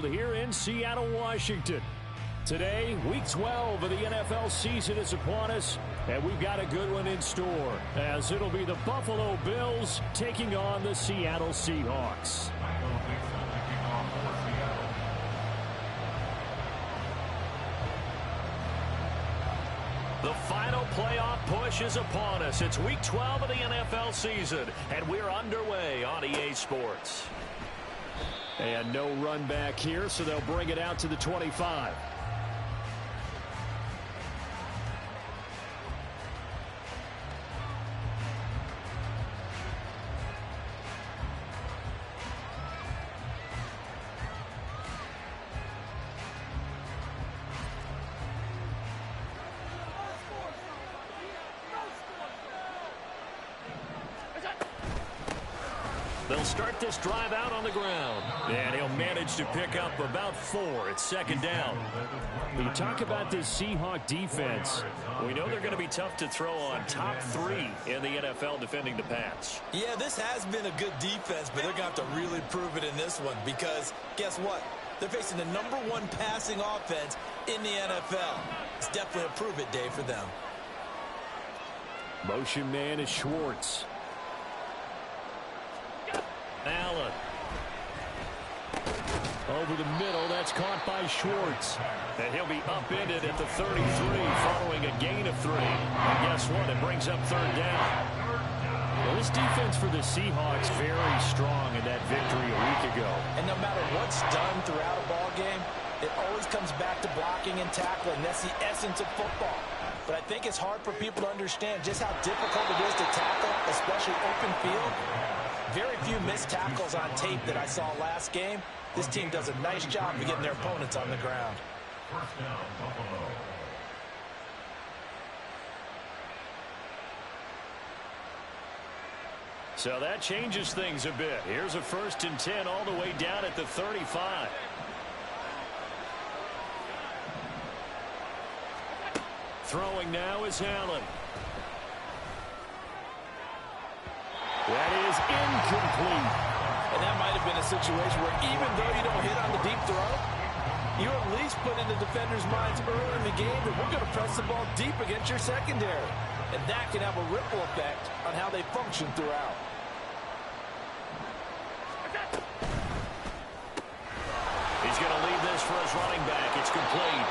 Field here in Seattle, Washington. Today, Week 12 of the NFL season is upon us, and we've got a good one in store, as it'll be the Buffalo Bills taking on the Seattle Seahawks. The final playoff push is upon us. It's Week 12 of the NFL season, and we're underway on EA Sports. And no run back here, so they'll bring it out to the 25. They'll start this drive out on the ground. And he'll manage to pick up about 4. It's second down. When you talk about this Seahawk defense, we know they're going to be tough to throw on. Top 3 in the NFL defending the pass. Yeah, this has been a good defense, but they're going to have to really prove it in this one because guess what? They're facing the #1 passing offense in the NFL. It's definitely a prove it day for them. Motion man is Schwartz. Allen. Over the middle, that's caught by Schwartz. And he'll be upended at the 33 following a gain of 3. And guess what? It brings up third down. Well, this defense for the Seahawks very strong in that victory a week ago. And no matter what's done throughout a ball game, it always comes back to blocking and tackling. That's the essence of football. But I think it's hard for people to understand just how difficult it is to tackle, especially open field. Very few missed tackles on tape that I saw last game. This team does a nice job of getting their opponents on the ground. First down, Buffalo. So that changes things a bit. Here's a 1st and 10 all the way down at the 35. Throwing now is Allen. That is incomplete. And that might have been a situation where even though you don't hit on the deep throw, you at least put in the defender's minds early in the game that we're going to press the ball deep against your secondary. And that can have a ripple effect on how they function throughout. He's going to leave this for his running back. It's complete.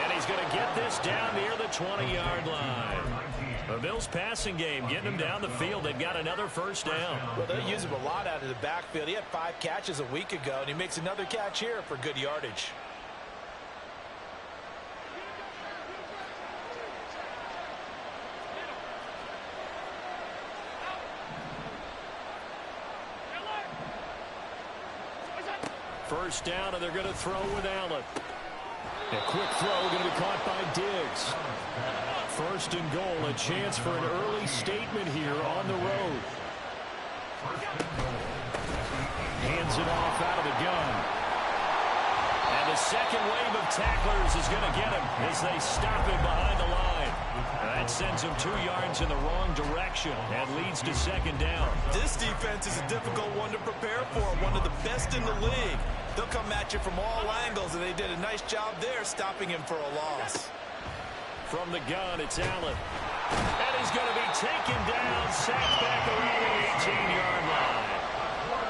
And he's going to get this down near the 20-yard line. The Bills passing game, getting them down the field. They've got another first down. Well, they use him a lot out of the backfield. He had 5 catches a week ago, and he makes another catch here for good yardage. First down, and they're going to throw with Allen. A quick throw going to be caught by Diggs. 1st and goal, a chance for an early statement here on the road. Hands it off out of the gun. And the second wave of tacklers is going to get him as they stop him behind the line. That sends him 2 yards in the wrong direction and leads to second down. This defense is a difficult one to prepare for, one of the best in the league. They'll come at you from all angles, and they did a nice job there stopping him for a loss. From the gun, it's Allen. And he's going to be taken down, sacked back around the 18-yard line.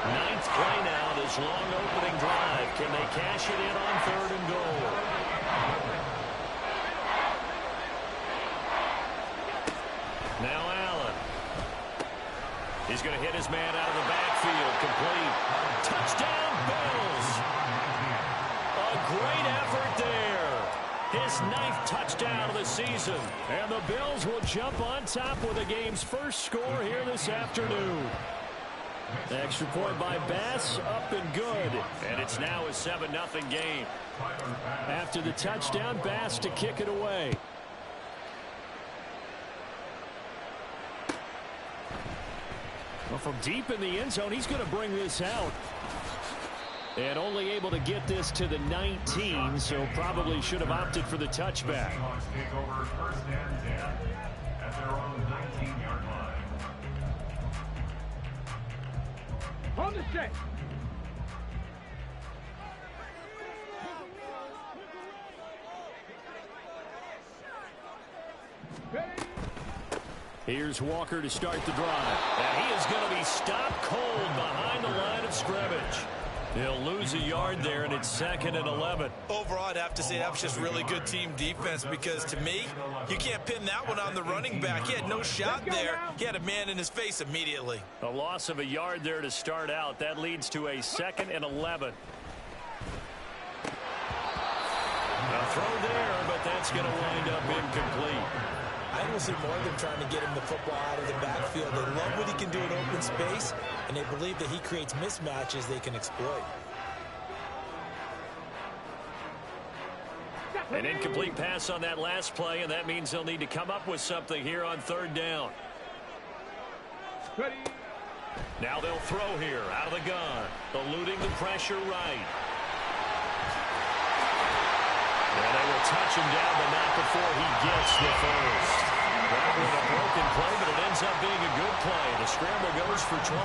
9th play now, this long opening drive. Can they cash it in on 3rd and goal? Now Allen. He's going to hit his man out of the backfield. Complete. Touchdown, Bills. A great effort there. His 9th touchdown of the season. And the Bills will jump on top with the game's first score here this afternoon. Extra point by Bass, up and good. And it's now a 7-0 game. After the touchdown, Bass to kick it away. Well, from deep in the end zone, he's going to bring this out. And only able to get this to the 19, so probably should have opted for the touchback. Take over 1st and 10 at their own 19-yard line. On the set. Here's Walker to start the drive. And he is going to be stopped cold behind the line of scrimmage. He'll lose a yard there, and it's 2nd and 11. Overall, I'd have to say that was just really good team defense because, to me, you can't pin that one on the running back. He had no shot there. He had a man in his face immediately. A loss of a yard there to start out. That leads to a 2nd and 11. A throw there, but that's going to wind up incomplete. I will see more of them trying to get him the football out of the backfield. They love what he can do in open space, and they believe that he creates mismatches they can exploit. An incomplete pass on that last play, and that means they'll need to come up with something here on 3rd down. Now they'll throw here out of the gun, eluding the pressure right. And they will touch him down, but not before he gets the first. That was a broken play, but it ends up being a good play. The scramble goes for 20.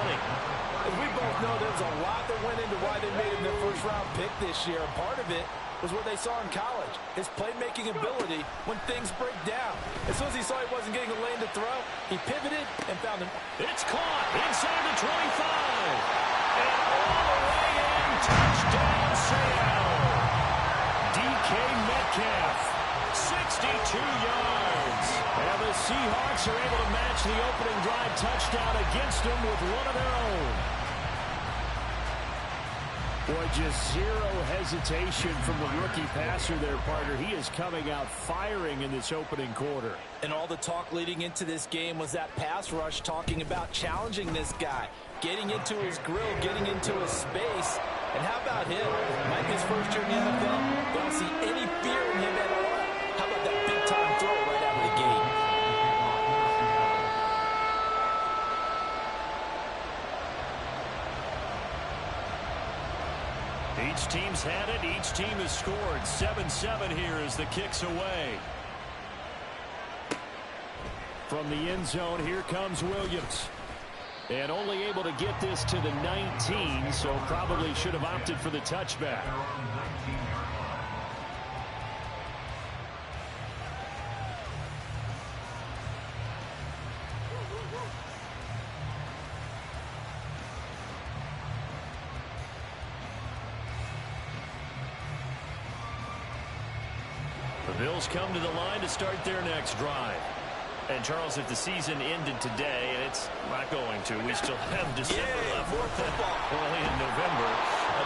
As we both know, there's a lot that went into why they made him their first-round pick this year. And part of it was what they saw in college, his playmaking ability when things break down. As soon as he saw he wasn't getting a lane to throw, he pivoted and found him. It's caught inside the 25. And all the way in. Touchdown, Seattle. DK Metcalf, 62 yards. And the Seahawks are able to match the opening drive touchdown against them with one of their own. Boy, just zero hesitation from the rookie passer there, partner. He is coming out firing in this opening quarter. And all the talk leading into this game was that pass rush talking about challenging this guy, getting into his grill, getting into his space. And how about him? Might be his first year in the NFL. Don't see any fear in him at all. How about that big-time throw right out of the gate? Each team's had it. Each team has scored. 7-7 here as the kick's away. From the end zone, here comes Williams. And only able to get this to the 19, so probably should have opted for the touchback. The Bills come to the line to start their next drive. And, Charles, if the season ended today, and it's not going to, we still have December left, early in November,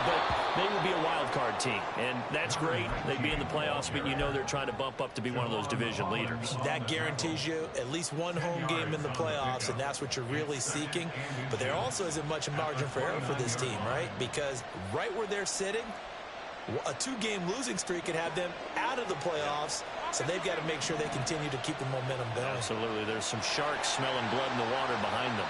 but they would be a wild card team, and that's great. They'd be in the playoffs, but you know they're trying to bump up to be one of those division leaders. That guarantees you at least one home game in the playoffs, and that's what you're really seeking. But there also isn't much margin for error for this team, right? Because right where they're sitting, a 2-game losing streak could have them out of the playoffs, so they've got to make sure they continue to keep the momentum going. Absolutely. There's some sharks smelling blood in the water behind them.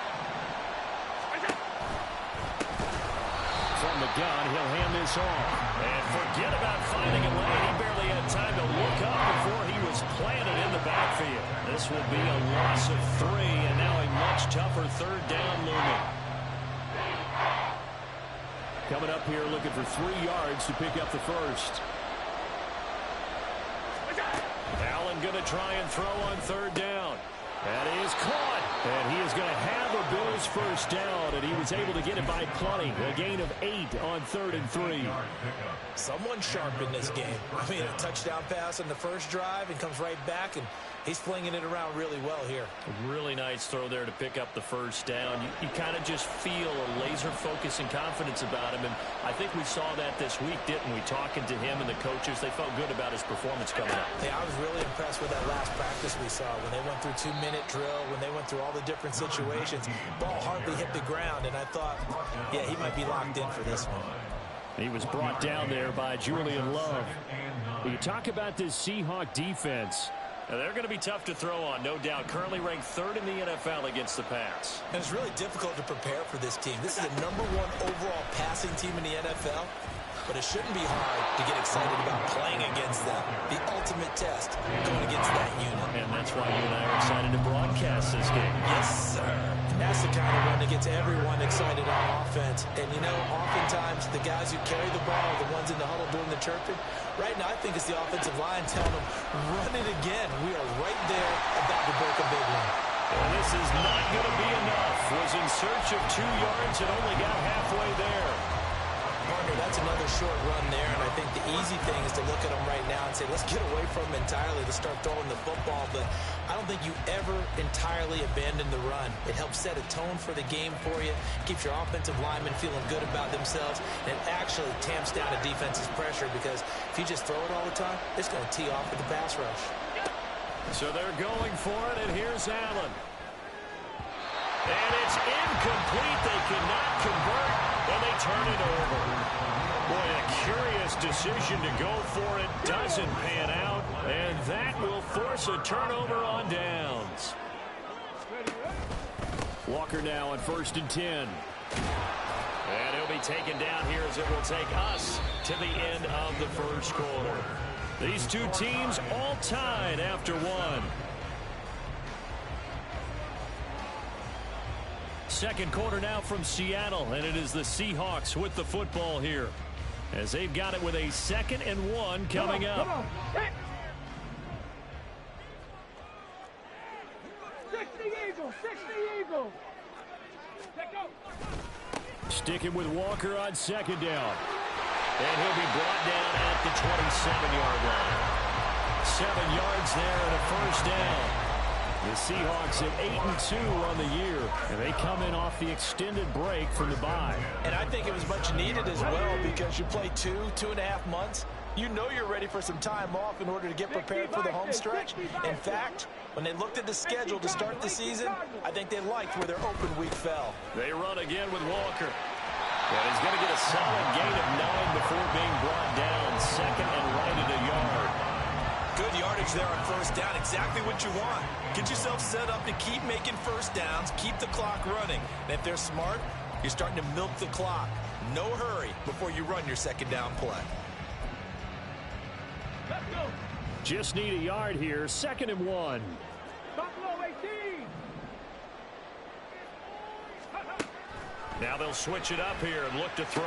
From the gun, he'll hand this off. And forget about finding a lane. He barely had time to look up before he was planted in the backfield. This will be a loss of 3, and now a much tougher 3rd down looming. Coming up here looking for 3 yards to pick up the first. Allen going to try and throw on 3rd down. That is caught. And he is going to have a Bills first down, and he was able to get it by plenty. A gain of 8 on 3rd and 3. Someone sharp in this game. I mean, a touchdown pass on the first drive and comes right back, and he's flinging it around really well here. A really nice throw there to pick up the first down. You kind of just feel a laser focus and confidence about him, and I think we saw that this week, didn't we? Talking to him and the coaches, they felt good about his performance coming up. Yeah, I was really impressed with that last practice we saw when they went through 2-minute drill, when they went through all the different situations. Ball hardly hit the ground, and I thought, yeah, he might be locked in for this one. He was brought down there by Julian Love. When you talk about this Seahawk defense, they're going to be tough to throw on, no doubt. Currently ranked 3rd in the NFL against the pass. And it's really difficult to prepare for this team. This is the #1 overall passing team in the NFL. But it shouldn't be hard to get excited about playing against them. The ultimate test going against that unit. And that's why you and I are excited to broadcast this game. Yes, sir. That's the kind of one that gets everyone excited on offense. And, you know, oftentimes the guys who carry the ball are the ones in the huddle doing the chirping. Right now, I think it's the offensive line telling them, run it again. We are right there about to break a big one. And this is not going to be enough. Was in search of 2 yards and only got halfway there. Partner, that's another short run there, and I think the easy thing is to look at him right now and say, let's get away from him entirely to start throwing the football, but I don't think you ever entirely abandon the run. It helps set a tone for the game for you, keeps your offensive linemen feeling good about themselves, and it actually tamps down a defense's pressure because if you just throw it all the time, it's going to tee off with the pass rush. So they're going for it, and here's Allen. And it's incomplete. They cannot convert, and they turn it over. Boy, a curious decision to go for it. Doesn't pan out, and that will force a turnover on downs. Walker now on 1st and 10. And he'll be taken down here as it will take us to the end of the first quarter. These two teams all tied after one. Second quarter now from Seattle, and it is the Seahawks with the football here as they've got it with a 2nd and 1 coming up. 60 Eagles. Sticking with Walker on 2nd down. And he'll be brought down at the 27-yard line. 7 yards there and a 1st down. The Seahawks at 8-2 on the year, and they come in off the extended break from the bye. And I think it was much needed as well because you play 2.5 months. You know you're ready for some time off in order to get prepared for the home stretch. In fact, when they looked at the schedule to start the season, I think they liked where their open week fell. They run again with Walker. And he's going to get a solid gain of 9 before being brought down. 2nd and right at a yard. Good yardage there on 1st down. Exactly what you want. Get yourself set up to keep making 1st downs, keep the clock running. And if they're smart, you're starting to milk the clock. No hurry before you run your 2nd down play. Let's go. Just need a yard here. 2nd and 1. Buffalo 18. Now they'll switch it up here and look to throw.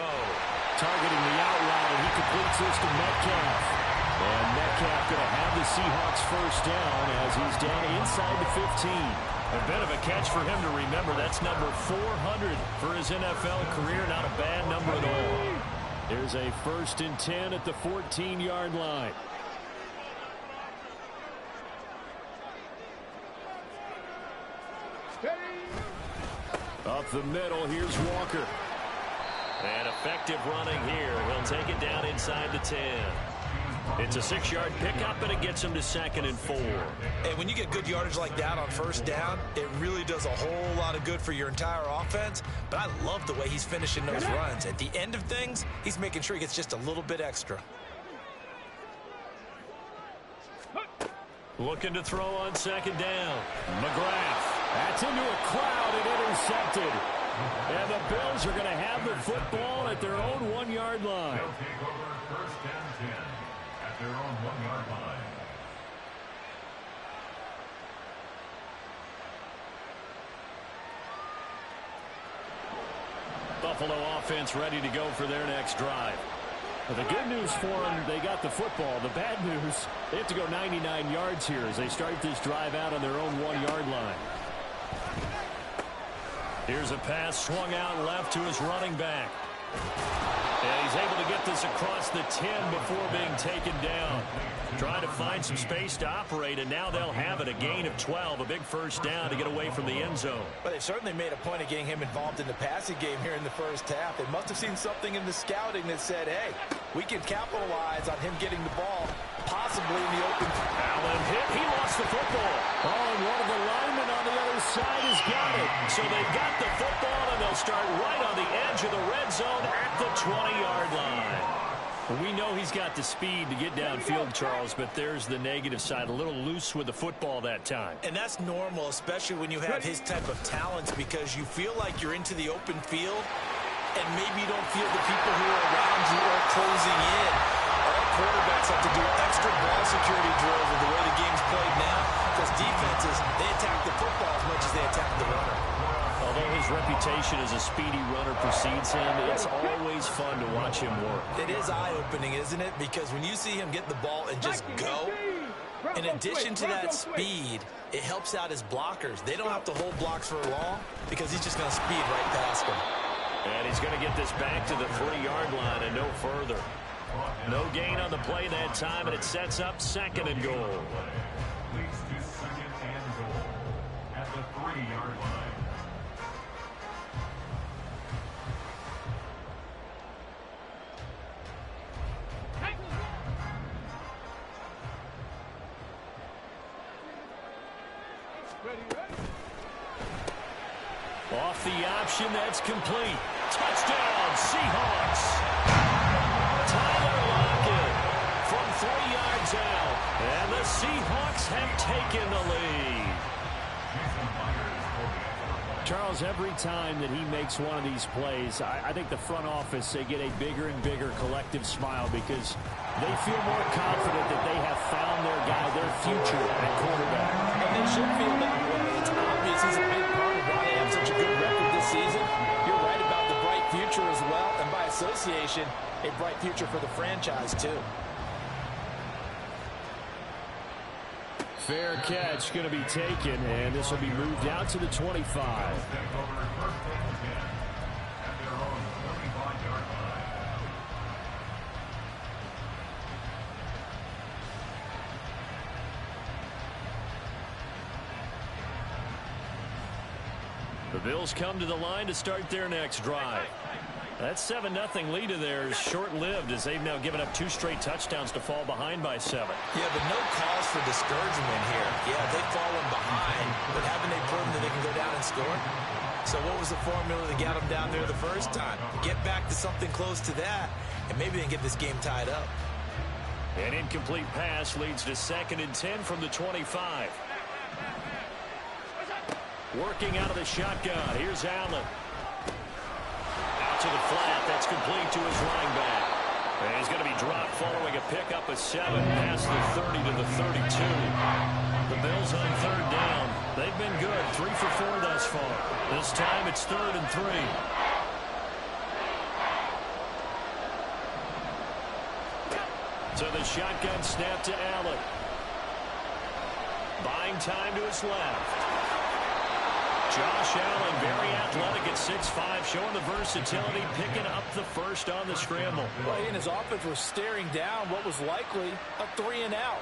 Targeting the out route, and he completes this to Metcalf. And Metcalf going to have the Seahawks 1st down as he's down inside the 15. A bit of a catch for him to remember. That's number 400 for his NFL career. Not a bad number at all. There's a 1st and 10 at the 14-yard line. Up the middle, here's Walker. And effective running here. He'll take it down inside the 10. It's a 6-yard pickup, and it gets him to 2nd and 4. And when you get good yardage like that on 1st down, it really does a whole lot of good for your entire offense. But I love the way he's finishing those runs. At the end of things, he's making sure he gets just a little bit extra. Looking to throw on 2nd down. McGrath. That's into a crowd and intercepted. And the Bills are going to have the football at their own 1-yard line. They'll take over 1st and 10 at their own 1-yard line. Buffalo offense ready to go for their next drive. Well, the good news for them, they got the football. The bad news, they have to go 99 yards here as they start this drive out on their own 1-yard line. Here's a pass swung out left to his running back. And he's able to get this across the 10 before being taken down. Trying to find some space to operate, and now they'll have it. A gain of 12, a big 1st down to get away from the end zone. But they've certainly made a point of getting him involved in the passing game here in the 1st half. They must have seen something in the scouting that said, hey, we can capitalize on him getting the ball, possibly in the open. Allen hit. He lost the football. Oh, and one of the linemen on the other side has got it. So they've got the football, and they'll start right on the edge of the red zone at the 20-yard line. We know he's got the speed to get downfield, Charles, but there's the negative side. A little loose with the football that time. And that's normal, especially when you have his type of talents, because you feel like you're into the open field, and maybe you don't feel the people who are around you are closing in. All quarterbacks have to do extra ball security drills with the way the game's played now, because defenses, they attack the football as much as they attack the runner. Although his reputation as a speedy runner precedes him, it's always fun to watch him work. It is eye-opening, isn't it? Because when you see him get the ball and just go, In addition to that speed, it helps out his blockers. They don't have to hold blocks for long because he's just going to speed right past them. And he's going to get this back to the 3-yard line and no further. No gain on the play that time, and it sets up 2nd and goal. Leads to 2nd and goal at the 3-yard line. Off the option, that's complete. Touchdown, Seahawks. Tyler Lockett from 3 yards out. And the Seahawks have taken the lead. Charles, every time that he makes one of these plays, I think the front office, they get a bigger and bigger collective smile because they feel more confident that they have found their guy, their future at quarterback. And they should feel that way. It's obvious he's a big part of why they have such a good record this season. You're right about the bright future as well, and by association, a bright future for the franchise too. Fair catch going to be taken, and this will be moved out to the 25. The Bills come to the line to start their next drive. That 7-0 lead of theirs short-lived as they've now given up 2 straight touchdowns to fall behind by 7. Yeah, but no cause for discouragement here. Yeah, they've fallen behind, but haven't they proven that they can go down and score? So what was the formula that got them down there the first time? Get back to something close to that, and maybe they can get this game tied up. An incomplete pass leads to 2nd and 10 from the 25. Working out of the shotgun. Here's Allen. Out to the flat. That's complete to his running back. And he's going to be dropped following a pickup of 7 past the 30 to the 32. The Bills on 3rd down. They've been good. 3 for 4 thus far. This time it's 3rd and 3. So the shotgun snap to Allen. Buying time to his left. Josh Allen, very athletic at 6'5", showing the versatility, picking up the first on the scramble. Well, he and his offense were staring down what was likely a 3 and out.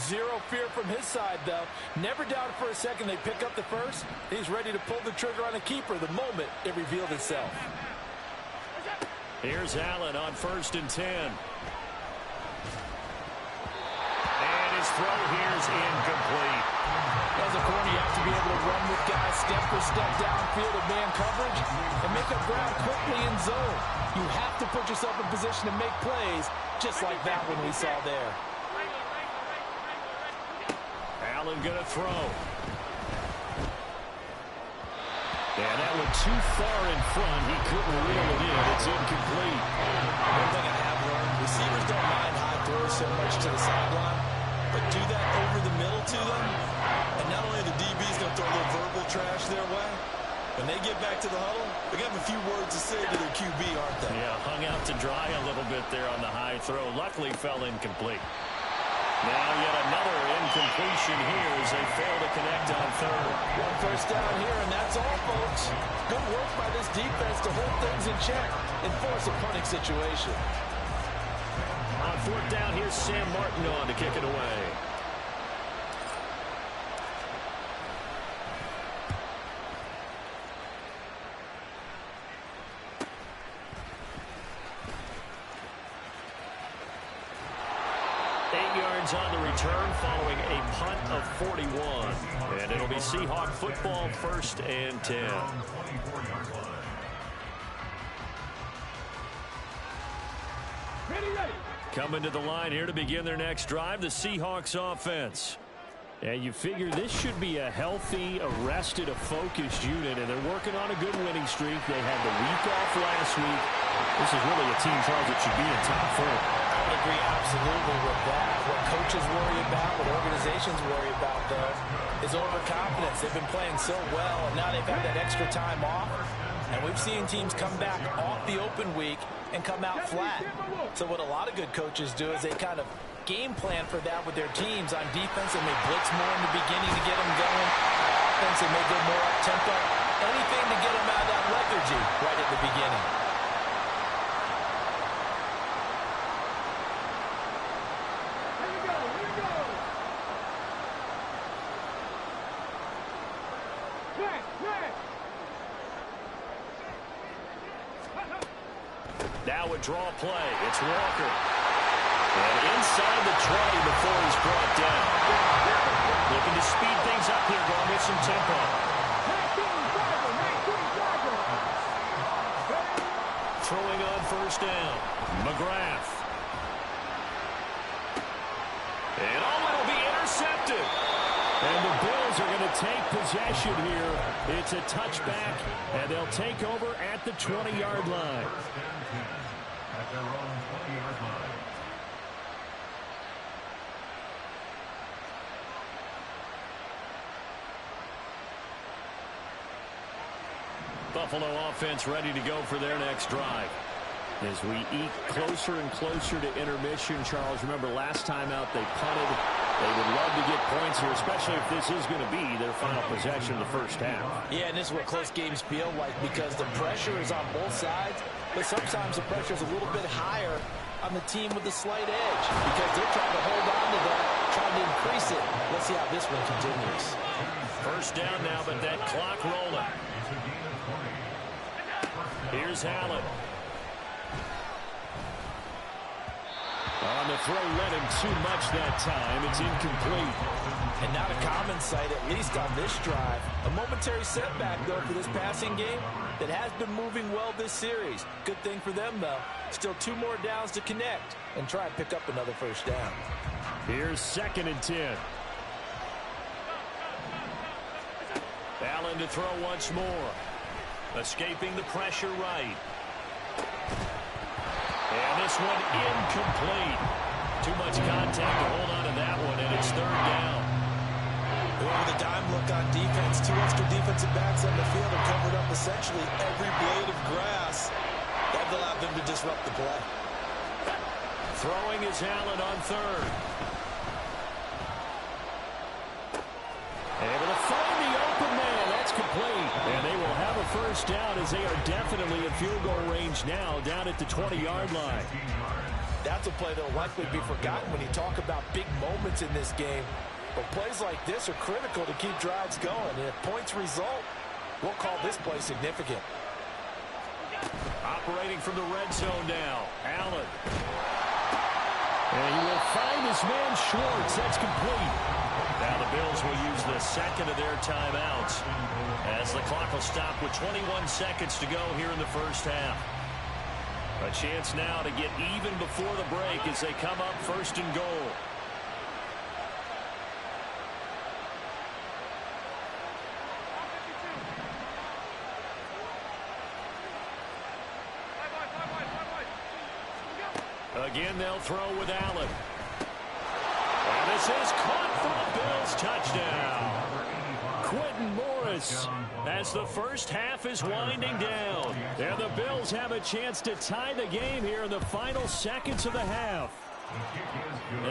Zero fear from his side, though. Never doubted for a second they pick up the first. He's ready to pull the trigger on a keeper the moment it revealed itself. Here's Allen on 1st and 10. And his throw here is incomplete. As a corner, you have to be able to run with guys step for step downfield of man coverage and make up ground quickly in zone. You have to put yourself in position to make plays, just like that one we saw there. Allen going to throw. And that went too far in front. He couldn't reel it in. It's incomplete. One thing I have learned, receivers don't mind high throws so much to the sideline, but do that over the middle to them, and not only are the DBs going to throw a little verbal trash their way, when they get back to the huddle, they're going to have a few words to say to their QB, aren't they? Yeah, hung out to dry a little bit there on the high throw. Luckily fell incomplete. Now yet another incompletion here as they fail to connect on 3rd. 1 first down here, and that's all, folks. Good work by this defense to hold things in check and force a punting situation. On 4th down, here's Sam Martin on to kick it away. On the return following a punt of 41. And it'll be Seahawk football, 1st and 10. Coming to the line here to begin their next drive, the Seahawks offense. And you figure this should be a healthy, arrested, a focused unit, and they're working on a good winning streak. They had the week off last week. This is really a team, Charles, that should be in top form. I would agree absolutely with that. What coaches worry about, what organizations worry about, though, is overconfidence. They've been playing so well, and now they've had that extra time off. And we've seen teams come back off the open week and come out flat. So what a lot of good coaches do is they kind of game plan for that with their teams. On defense, they may blitz more in the beginning to get them going. On offense, they may go more up-tempo. Anything to get them out of that lethargy right at the beginning. Here we go, here we go. Quick, quick. Now a draw play. It's Walker. And inside the 20 before he's brought down. Looking to speed things up here, going with some tempo. 19 tackle. Throwing on first down. McGrath. And it'll be intercepted. And the Bills are going to take possession here. It's a touchback, and they'll take over at the 20-yard line. First and 10 at their own 20-yard line. Buffalo offense ready to go for their next drive. As we eke closer and closer to intermission, Charles, remember last time out they punted. They would love to get points here, especially if this is going to be their final possession of the first half. Yeah, and this is what close games feel like because the pressure is on both sides, but sometimes the pressure is a little bit higher on the team with the slight edge because they're trying to hold on to that, trying to increase it. Let's see how this one continues. First down now, but that clock rolling. Here's Allen. On the throw, led him too much that time. It's incomplete. And not a common sight, at least on this drive. A momentary setback, though, for this passing game that has been moving well this series. Good thing for them, though. Still 2 more downs to connect and try and pick up another first down. Here's 2nd and 10. Allen to throw once more. Escaping the pressure right. And this one incomplete. Too much contact to hold on to that one, and it's 3rd down. With a dime look on defense, 2 extra defensive backs on the field and covered up essentially every blade of grass. That allowed them to disrupt the play. Throwing is Allen on 3rd. Able to find the open man. That's complete. And they will have a first down as they are definitely in field goal range now down at the 20-yard line. That's a play that will likely be forgotten when you talk about big moments in this game. But plays like this are critical to keep drives going. And if points result, we'll call this play significant. Operating from the red zone now. Allen. And he will find his man Schwartz. That's complete. Now the Bills will use the second of their timeouts as the clock will stop with 21 seconds to go here in the first half. A chance now to get even before the break as they come up 1st and goal. Again, they'll throw with Allen. And this is caught for the Bills. Touchdown. Quentin Morris as the first half is winding down. And the Bills have a chance to tie the game here in the final seconds of the half.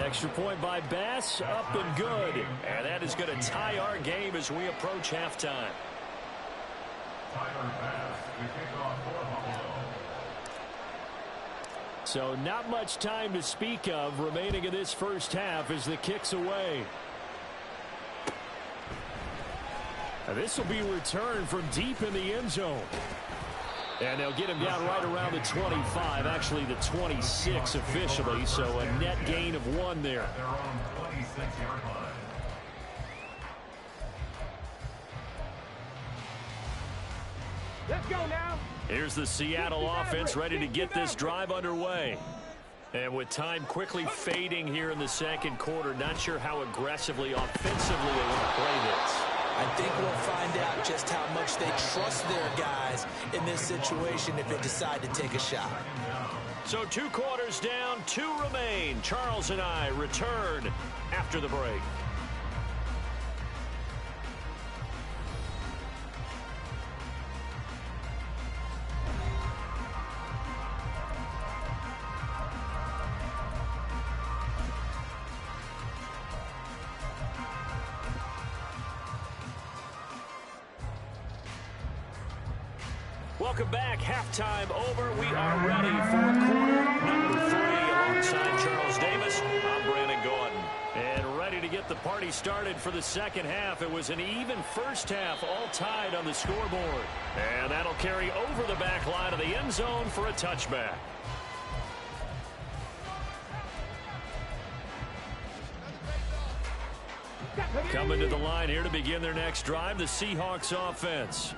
Extra point by Bass, up and good. And that is going to tie our game as we approach halftime. Tyler Bass to kick off for Buffalo. So not much time to speak of remaining in this first half as the kick's away. Now this will be returned from deep in the end zone. And they'll get him down right around the 25, actually the 26 officially, so a net gain of 1 there. Their own 26-yard line. Let's go now. Here's the Seattle offense ready to get this drive underway. And with time quickly fading here in the second quarter, not sure how aggressively, offensively they want to play this. I think we'll find out just how much they trust their guys in this situation if they decide to take a shot. So 2 quarters down, 2 remain. Charles and I return after the break. Welcome back. Halftime over. We are ready for quarter number 3. Alongside Charles Davis, I'm Brandon Gordon. And ready to get the party started for the second half. It was an even first half, all tied on the scoreboard. And that'll carry over the back line of the end zone for a touchback. Coming to the line here to begin their next drive, the Seahawks offense.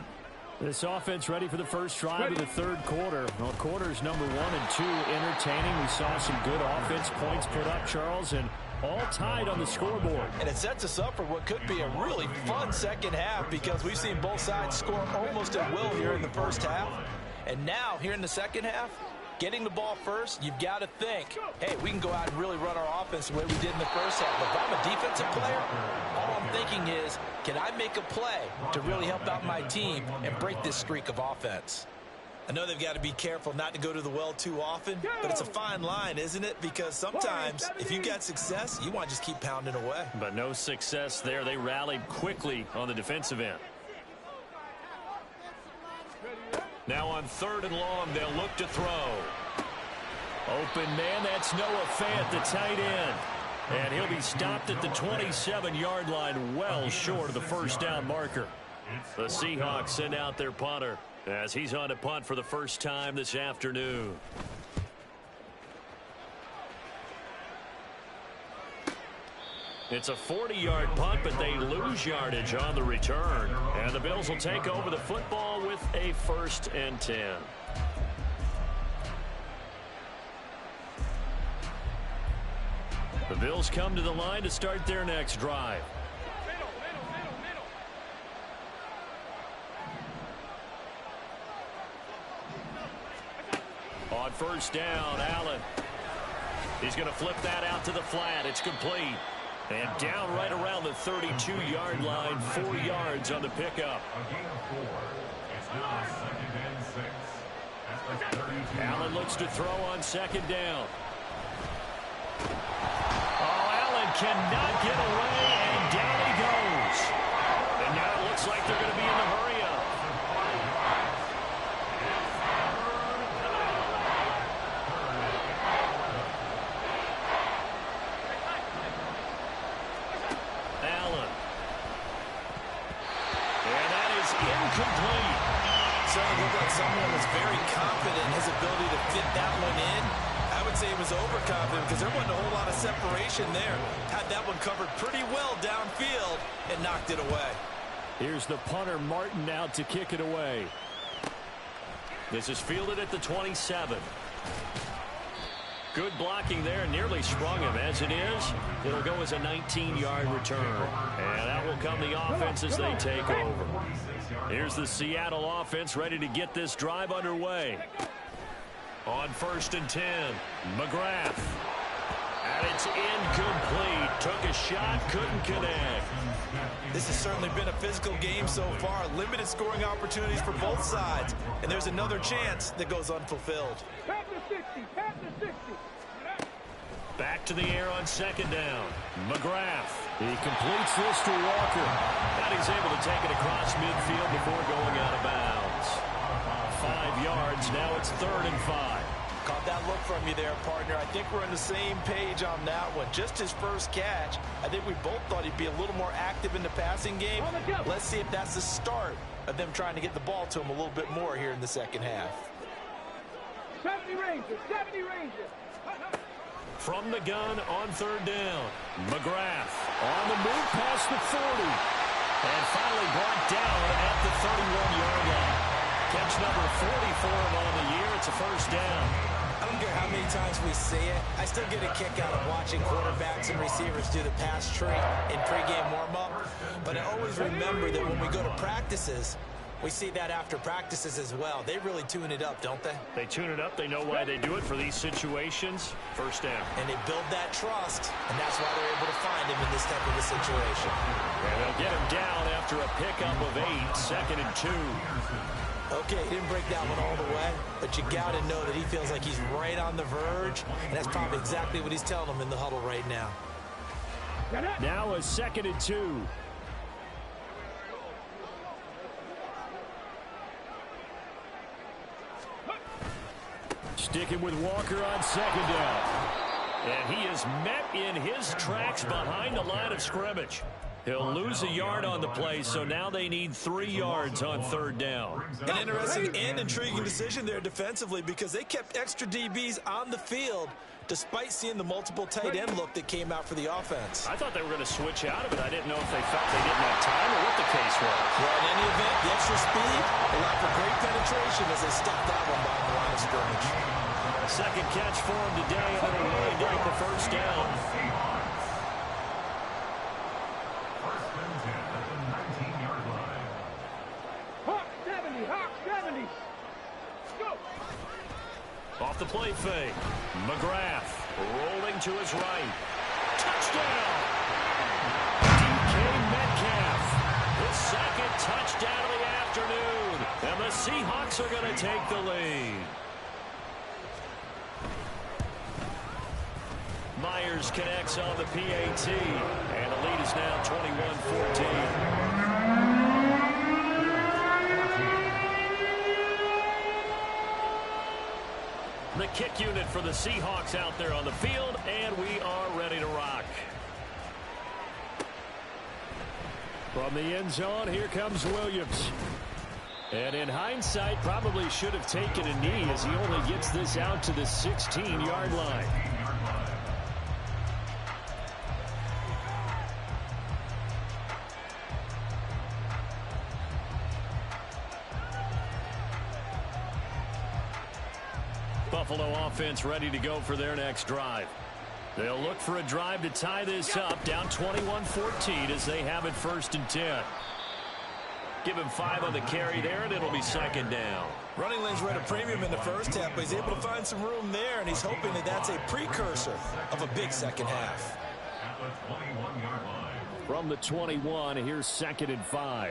This offense ready for the first drive of the third quarter. Well, quarters number 1 and 2 entertaining. We saw some good offense points put up, Charles, and all tied on the scoreboard. And it sets us up for what could be a really fun second half because we've seen both sides score almost at will here in the first half. And now, here in the second half, getting the ball first, you've got to think, hey, we can go out and really run our offense the way we did in the first half. But if I'm a defensive player, all I'm thinking is, can I make a play to really help out my team and break this streak of offense? I know they've got to be careful not to go to the well too often, but it's a fine line, isn't it? Because sometimes if you got success, you want to just keep pounding away. But no success there. They rallied quickly on the defensive end. Now on 3rd and long, they'll look to throw. Open man, that's Noah Fant, the tight end. And he'll be stopped at the 27-yard line, well short of the first down marker. The Seahawks send out their punter as he's on to punt for the first time this afternoon. It's a 40-yard punt, but they lose yardage on the return. And the Bills will take over the football with a 1st and 10. The Bills come to the line to start their next drive. On first down, Allen. He's going to flip that out to the flat. It's complete. And down right around the 32-yard line, 4 yards on the pickup. A gain of 4. It's now 2nd and 6. At the 32. Allen looks to throw on 2nd down. Oh, Allen cannot get away, and down he goes. And now it looks like they're going to be in the hurry up. Incomplete. Certainly looked like someone was very confident in his ability to fit that one in. I would say he was overconfident because there wasn't a whole lot of separation there. Had that one covered pretty well downfield and knocked it away. Here's the punter, Martin, out to kick it away. This is fielded at the 27. Good blocking there, nearly sprung him. As it is, it'll go as a 19-yard return. And out will come the offense as they take over. Here's the Seattle offense ready to get this drive underway. On 1st and 10, McGrath. And it's incomplete. Took a shot, couldn't connect. This has certainly been a physical game so far. Limited scoring opportunities for both sides. And there's another chance that goes unfulfilled. Pat the 60, pat the 60. Back to the air on 2nd down. McGrath. He completes this to Walker. And he's able to take it across midfield before going out of bounds. 5 yards. Now it's 3rd and 5. Caught that look from you there, partner. I think we're on the same page on that one. Just his first catch. I think we both thought he'd be a little more active in the passing game. Let's see if that's the start of them trying to get the ball to him a little bit more here in the second half. 70 Rangers, 70 Rangers. From the gun on 3rd down. McGrath On the move past the 40. and finally brought down at the 31-yard line. Catch number 40 for him on the year. It's a 1st down. I don't care how many times we see it. I still get a kick out of watching quarterbacks and receivers do the pass tree in pregame warm-up. But I always remember that when we go to practices, we see that after practices as well. They really tune it up, don't they? They tune it up. They know why they do it for these situations. 1st down. And they build that trust, and that's why they're able to find him in this type of a situation. And they'll get him down after a pickup of 8, 2nd and 2. Okay, he didn't break that one all the way, but you got to know that he feels like he's right on the verge, and that's probably exactly what he's telling them in the huddle right now. Now a 2nd and 2. Sticking with Walker on second down. And he is met in his tracks behind the line of scrimmage. He'll lose a yard on the play, so now they need 3 yards on third down. An interesting and intriguing decision there defensively because they kept extra DBs on the field despite seeing the multiple tight end look that came out for the offense. I thought they were going to switch out of it. I didn't know if they felt they didn't have time or what the case was. Well, in any event, the extra speed allowed for great penetration as they stopped that one behind the line of scrimmage. Second catch for him today, and it'll really get the first down. First and 10 at the 19-yard line. Hawk 70, Hawk 70. Go. Off the play fake. McGrath rolling to his right. Touchdown! DK Metcalf. His second touchdown of the afternoon. And the Seahawks are going to take the lead. Myers connects on the PAT. And the lead is now 21-14. The kick unit for the Seahawks out there on the field, and we are ready to rock. From the end zone, here comes Williams. And in hindsight, probably should have taken a knee as he only gets this out to the 16-yard line. Buffalo offense ready to go for their next drive. They'll look for a drive to tie this up, down 21-14 as they have it first and 10. Give him 5 on the carry there, and it'll be second down. Running lanes were at a premium in the first half, but he's able to find some room there, and he's hoping that that's a precursor of a big second half. At the 21-yard line. From the 21, here's second and 5.